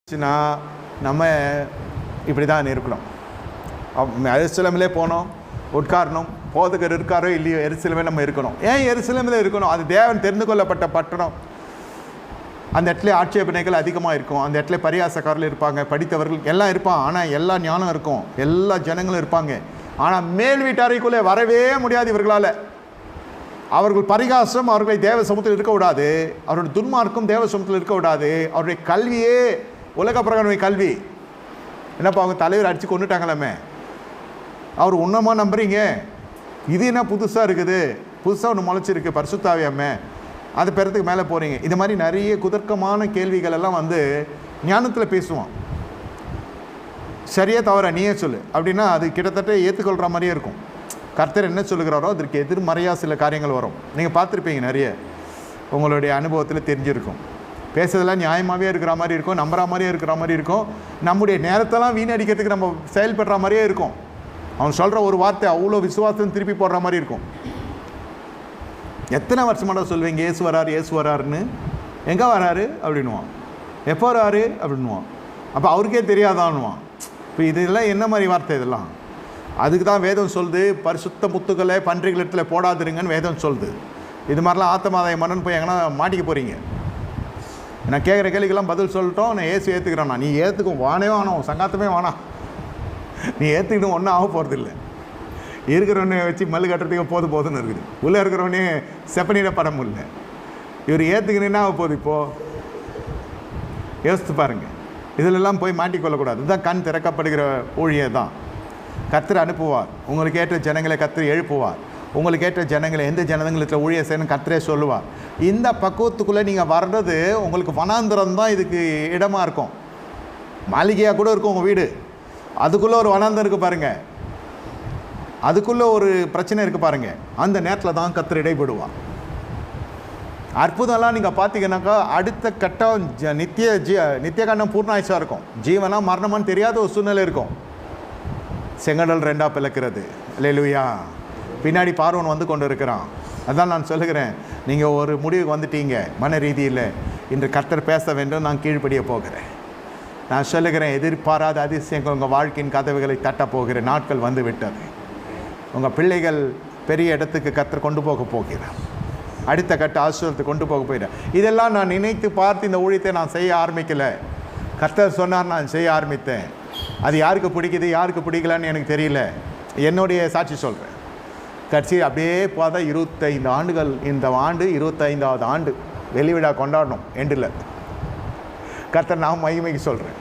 நம்ம இப்படி தான் இருக்கணும். எருசலேமிலே போனோம், உட்காரணும், போதகர் இருக்காரோ இல்லையோ எருசலேமே நம்ம இருக்கணும். ஏன் எருசலேமில் இருக்கணும்? அது தேவன் தெரிந்து கொள்ளப்பட்ட பட்டணம். அந்த இடத்துல ஆட்சேபனைகள் அதிகமாக இருக்கும். அந்த இடத்துல பரியாசக்காரர்கள் இருப்பாங்க, படித்தவர்கள் எல்லாம் இருப்பான். ஆனால் எல்லா ஞானம் இருக்கும், எல்லா ஜனங்களும் இருப்பாங்க. ஆனால் மேல் வீட்டாரைக்குள்ளே வரவே முடியாது இவர்களால். அவர்கள் பரிகாசம் அவர்களை தேவ சமூகத்தில் இருக்க விடாது. அவருடைய துன்மார்க்கும் தேவ சமூகத்தில் இருக்க விடாது. அவருடைய கல்வியே உலக பிரகாரமே கல்வி. என்னப்பா அவங்க தலைவர் அடித்து கொண்டுட்டாங்களாமே, அவர் உன்னமாக நம்புறீங்க? இது என்ன புதுசாக இருக்குது, புதுசாக ஒன்று முளைச்சிருக்கு பரிசுத்தாவியாமே, அது பெறத்துக்கு மேலே போகிறீங்க. இது மாதிரி நிறைய குதர்க்கமான கேள்விகள் எல்லாம் ஞானத்தில் பேசுவான். சரியா தவறா நீயே சொல்லு அப்படின்னா அது கிட்டத்தட்ட ஏற்றுக்கொள்கிற மாதிரியே இருக்கும். கர்த்தர் என்ன சொல்லுகிறாரோ அதற்கு எதிர்மறையாக சில காரியங்கள் வரும். நீங்கள் பார்த்துருப்பீங்க, நிறைய உங்களுடைய அனுபவத்தில் தெரிஞ்சிருக்கும். பேசுறதெல்லாம் நியாயமாகவே இருக்கிற மாதிரி இருக்கும், நம்புற மாதிரியே இருக்கிற மாதிரி இருக்கும். நம்முடைய நேரத்தெல்லாம் வீணடிக்கிறதுக்கு நம்ம செயல்படுற மாதிரியே இருக்கும். அவன் சொல்கிற ஒரு வார்த்தை அவ்வளோ விசுவாசம் திருப்பி போடுற மாதிரி இருக்கும். எத்தனை வருஷமாட சொல்வீங்க ஏசு வராரு ஏசு வராருன்னு? எங்கே வராரு அப்படின்வான், எப்போ வராரு அப்படின்வான். அப்போ அவருக்கே தெரியாதான்வான். இப்போ இதெல்லாம் என்ன மாதிரி வார்த்தை இதெல்லாம்? அதுக்கு தான் வேதம் சொல்லுது, பரிசுத்த முத்துக்களை பன்றிகள் இடத்துல போடாதுருங்கன்னு வேதம் சொல்லுது. இது மாதிரிலாம் ஆத்தமாதாய மன்னன் போய் எங்கன்னா மாட்டிக்க போகிறீங்க. நான் கேட்குற கேள்விக்கெல்லாம் பதில் சொல்லிட்டோம். நான் ஏசு ஏற்றுக்கிறேன்னா நீ ஏற்றுக்கும், வானே வானம் சங்காத்தமே வேணாம், நீ ஏற்றுக்கிட்டும் ஒன்றும் ஆக போகிறதில்லை. இருக்கிறவனே வச்சு மல்லு கட்டுறதுக்கு போதுன்னு இருக்குது. உள்ளே இருக்கிறவனே செப்பனிட படம் இல்லை. இவர் ஏற்றுக்கணுன்னா ஆக போகுது. இப்போது யோசித்து பாருங்கள். இதிலெல்லாம் போய் மாட்டிக்கொள்ளக்கூடாது. இதுதான் கண் திறக்கப்படுகிற ஊழியை தான். கர்த்தர் அனுப்புவார், உங்களுக்கு ஏற்ற ஜனங்களை கர்த்தர் எழுப்புவார். உங்களுக்கு ஏற்ற ஜனங்களை எந்த ஜனங்களுக்கு ஊழிய செய்யணும் கர்த்தரே சொல்லுவார். இந்த பக்குவத்துக்குள்ளே நீங்கள் வர்றது உங்களுக்கு வனாந்திரம் தான் இதுக்கு இடமா இருக்கும். மாளிகையாக கூட இருக்கும் உங்கள் வீடு, அதுக்குள்ளே ஒரு வனாந்தரம் இருக்குது பாருங்கள், அதுக்குள்ளே ஒரு பிரச்சனை இருக்குது பாருங்கள். அந்த நேரத்தில் தான் கர்த்தர் இடைபடுவார். அற்புதம்லாம் நீங்கள் பார்த்தீங்கன்னாக்கா அடுத்த கட்டம் நித்திய கண்டம் பூர்ணாயுஷாக இருக்கும். ஜீவனா மரணமான்னு தெரியாத ஒரு சூழ்நிலை இருக்கும். செங்கடல் ரெண்டாக பிளக்கிறது. அல்லேலூயா. பின்னாடி பார்வன் வந்து கொண்டு இருக்கிறான். அதான் நான் சொல்லுகிறேன், நீங்கள் ஒரு முடிவுக்கு வந்துட்டீங்க மன ரீதியில். இன்று கர்த்தர் பேச வேண்டும், நான் கீழ்ப்படிய போகிறேன். நான் சொல்லுகிறேன், எதிர்பாராத அதிசயங்கள் உங்கள் வாழ்க்கையின் கதவுகளை தட்டப் போகிற நாட்கள் வந்து விட்டது. உங்கள் பிள்ளைகள் பெரிய இடத்துக்கு கர்த்தர் கொண்டு போக போகிறார். அடுத்த கட்ட ஆசிரியத்துக்கு கொண்டு போக போகிறேன். இதெல்லாம் நான் நினைத்து பார்த்து இந்த ஊழியத்தை நான் செய்ய ஆரம்பிக்கலை. கர்த்தர் சொன்னார், நான் செய்ய ஆரம்பித்தேன். அது யாருக்கு பிடிக்குது யாருக்கு பிடிக்கலான்னு எனக்கு தெரியல. என்னுடைய சாட்சி சொல்கிறேன். கட்சி அப்படியே பார்த்தா 25 ஆண்டுகள். இந்த ஆண்டு 25வது ஆண்டு வெள்ளி விழா கொண்டாடணும். எண்டில் கர்த்தர் நான் மகிமைக்கு சொல்கிறேன்.